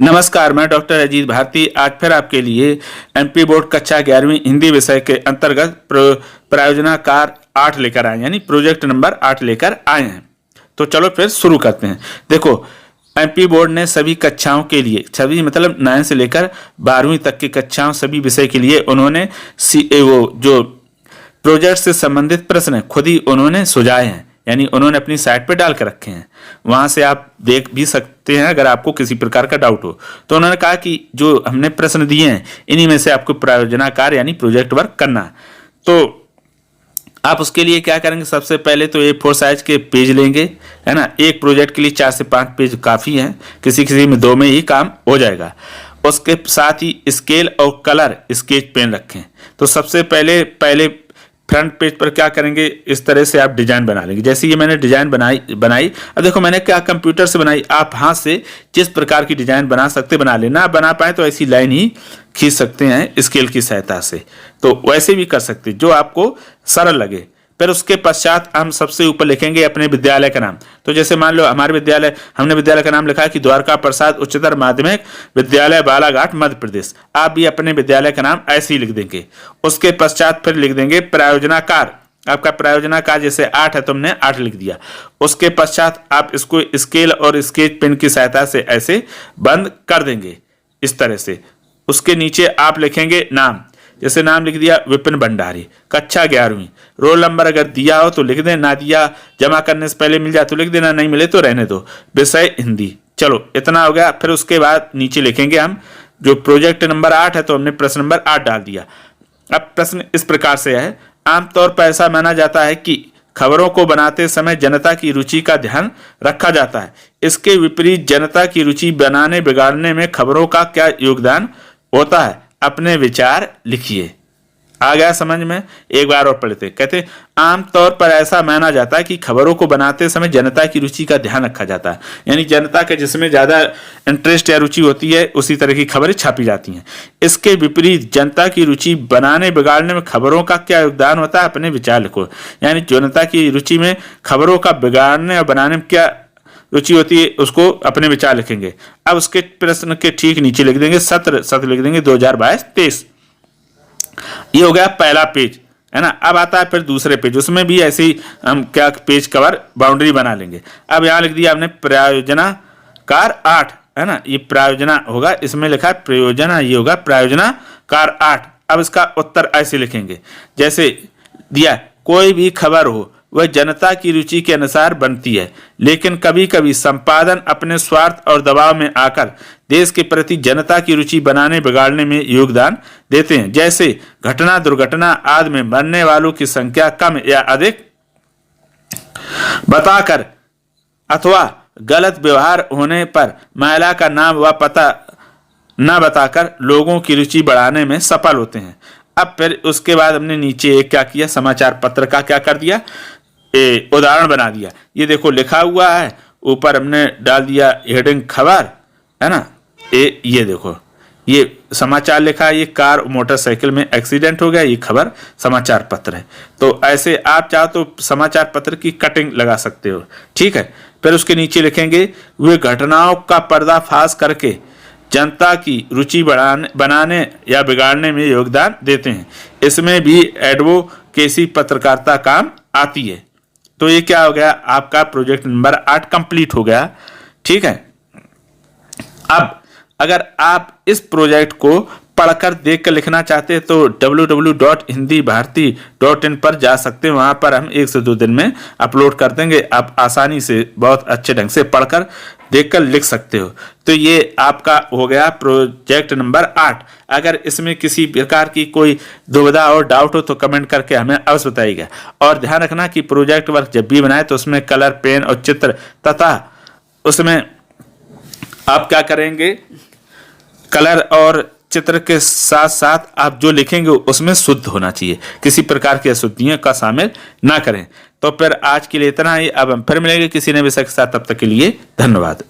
नमस्कार, मैं डॉक्टर अजीत भारती आज फिर आपके लिए एमपी बोर्ड कक्षा 11वीं हिंदी विषय के अंतर्गत प्रायोजनाकार 8 लेकर आए, यानी प्रोजेक्ट नंबर 8 लेकर आए हैं। तो चलो फिर शुरू करते हैं। देखो, एमपी बोर्ड ने सभी कक्षाओं के लिए, सभी मतलब 9 से लेकर 12वीं तक की कक्षाओं सभी विषय के लिए उन्होंने वो जो प्रोजेक्ट से संबंधित प्रश्न खुद ही उन्होंने सुझाए हैं, यानी उन्होंने अपनी साइट पर डाल कर रखे हैं। वहां से आप देख भी सकते हैं अगर आपको किसी प्रकार का डाउट हो। तो उन्होंने कहा कि जो हमने प्रश्न दिए हैं इन्हीं में से आपको प्रायोजनाकार यानी प्रोजेक्ट वर्क करना। तो आप उसके लिए क्या करेंगे, सबसे पहले तो A4 साइज के पेज लेंगे, है ना। एक प्रोजेक्ट के लिए 4 से 5 पेज काफ़ी हैं, किसी किसी में 2 में ही काम हो जाएगा। उसके साथ ही स्केल और कलर स्केच पेन रखें। तो सबसे पहले फ्रंट पेज पर क्या करेंगे, इस तरह से आप डिजाइन बना लेंगे। जैसे ये मैंने डिजाइन बनाई। अब देखो मैंने क्या कंप्यूटर से बनाई, आप हाथ से जिस प्रकार की डिजाइन बना सकते बना लेना, बना पाए तो ऐसी लाइन ही खींच सकते हैं स्केल की सहायता से। तो वैसे भी कर सकते जो आपको सरल लगे। फिर उसके पश्चात हम सबसे ऊपर लिखेंगे अपने विद्यालय का नाम। तो जैसे मान लो हमने विद्यालय का नाम लिखा है कि द्वारका प्रसाद उच्चतर माध्यमिक विद्यालय बालाघाट मध्य प्रदेश। आप भी अपने विद्यालय का नाम ऐसे ही लिख देंगे। उसके पश्चात फिर लिख देंगे प्रायोजनाकार। आपका प्रायोजनाकार जैसे 8 है तो हमने 8 लिख दिया। उसके पश्चात आप इसको स्केल और स्केच पेन की सहायता से ऐसे बंद कर देंगे इस तरह से। उसके नीचे आप लिखेंगे नाम, जैसे नाम लिख दिया विपिन भंडारी, कक्षा 11वीं। रोल नंबर अगर दिया हो तो लिख दें, ना दिया जमा करने से पहले मिल जाए तो लिख देना, नहीं मिले तो रहने दो। विषय हिंदी। चलो इतना हो गया। फिर उसके बाद नीचे लिखेंगे हम जो प्रोजेक्ट नंबर 8 है तो हमने प्रश्न नंबर 8 डाल दिया। अब प्रश्न इस प्रकार से है, आमतौर पर ऐसा माना जाता है कि खबरों को बनाते समय जनता की रुचि का ध्यान रखा जाता है। इसके विपरीत जनता की रुचि बनाने बिगाड़ने में खबरों का क्या योगदान होता है, अपने विचार लिखिए। आ गया समझ में? एक बार और पढ़ते। कहते आमतौर पर ऐसा माना जाता है कि खबरों को बनाते समय जनता की रुचि का ध्यान रखा जाता है, यानी जनता के जिसमें ज्यादा इंटरेस्ट या रुचि होती है उसी तरह की खबरें छापी जाती हैं। इसके विपरीत जनता की रुचि बनाने बिगाड़ने में खबरों का क्या योगदान होता है, अपने विचार लिखो। यानी जनता की रुचि में खबरों का बिगाड़ने और बनाने में क्या रुचि होती है उसको अपने विचार लिखेंगे। अब उसके प्रश्न के ठीक नीचे लिख देंगे सत्र लिख देंगे 2022-23। ये हो गया पहला पेज, है ना। अब आता है फिर दूसरे पेज, उसमें भी ऐसे ही हम क्या पेज कवर बाउंड्री बना लेंगे। अब यहाँ लिख दिया हमने प्रायोजनाकार 8, है ना। ये प्रायोजना होगा, इसमें लिखा है प्रयोजना, ये होगा प्रायोजनाकार 8। अब इसका उत्तर ऐसे लिखेंगे जैसे दिया, कोई भी खबर हो वह जनता की रुचि के अनुसार बनती है, लेकिन कभी कभी संपादन अपने स्वार्थ और दबाव में आकर देश के प्रति जनता की रुचि बनाने बिगाड़ने में योगदान देते हैं। जैसे घटना दुर्घटना आदि में मरने वालों की संख्या कम या अधिक बताकर अथवा गलत व्यवहार होने पर महिला का नाम व पता न बताकर लोगों की रुचि बढ़ाने में सफल होते हैं। अब फिर उसके बाद हमने नीचे क्या किया, समाचार पत्र का क्या कर दिया, उदाहरण बना दिया। ये देखो लिखा हुआ है, ऊपर हमने डाल दिया हेडिंग खबर, है ना। ये देखो ये समाचार लिखा है, ये कार मोटरसाइकिल में एक्सीडेंट हो गया, ये खबर समाचार पत्र है। तो ऐसे आप चाहो तो समाचार पत्र की कटिंग लगा सकते हो, ठीक है। फिर उसके नीचे लिखेंगे वे घटनाओं का पर्दाफाश करके जनता की रुचि बनाने या बिगाड़ने में योगदान देते हैं। इसमें भी एडवोकेसी पत्रकारिता काम आती है। तो ये क्या हो गया, आपका प्रोजेक्ट नंबर 8 कंप्लीट हो गया, ठीक है। अब अगर आप इस प्रोजेक्ट को पढ़कर देखकर लिखना चाहते हैं तो www.hindibharti.in पर जा सकते हैं। वहां पर हम 1 से 2 दिन में अपलोड कर देंगे। आप आसानी से बहुत अच्छे ढंग से पढ़कर देखकर लिख सकते हो। तो ये आपका हो गया प्रोजेक्ट नंबर 8। अगर इसमें किसी प्रकार की कोई दुविधा और डाउट हो तो कमेंट करके हमें अवश्य बताइएगा। और ध्यान रखना कि प्रोजेक्ट वर्क जब भी बनाए तो उसमें कलर पेन और चित्र तथा उसमें आप क्या करेंगे, कलर और चित्र के साथ साथ आप जो लिखेंगे उसमें शुद्ध होना चाहिए, किसी प्रकार की अशुद्धियों का शामिल ना करें। तो फिर आज के लिए इतना ही। अब हम फिर मिलेंगे किसी नए विषय के साथ, तब तक के लिए धन्यवाद।